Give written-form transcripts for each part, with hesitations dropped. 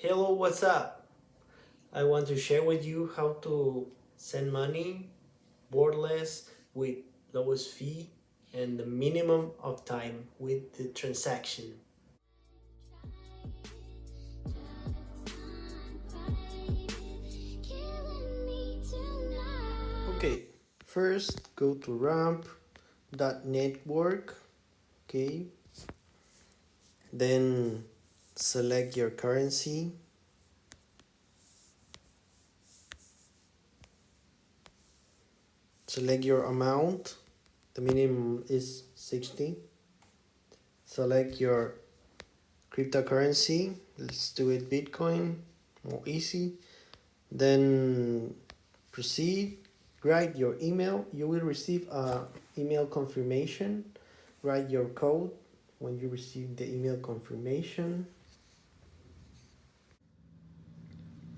Hello, what's up? I want to share with you how to send money borderless with lowest fee and the minimum of time with the transaction. Okay, first go to ramp.network, okay, then select your currency, select your amount, the minimum is 60, select your cryptocurrency, let's do it Bitcoin, more easy, then proceed, write your email, you will receive a email confirmation, write your code when you receive the email confirmation,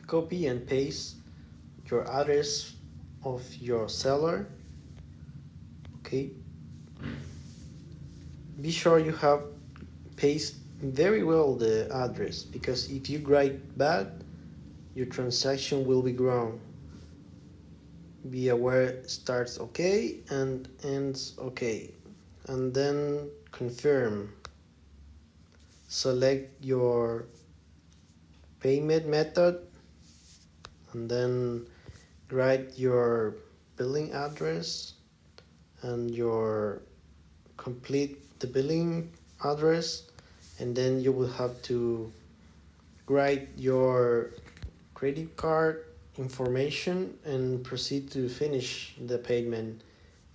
copy and paste your address of your seller, okay, be sure you have paste very well the address, because if you write bad your transaction will be wrong. Be aware starts okay and ends okay, and then confirm. Select your payment method and then write your billing address and your complete the billing address, and then you will have to write your credit card information and proceed to finish the payment,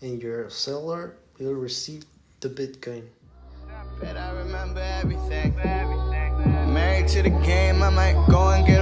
and your seller will receive the Bitcoin. Bet I remember everything. Married to the game, I might go and get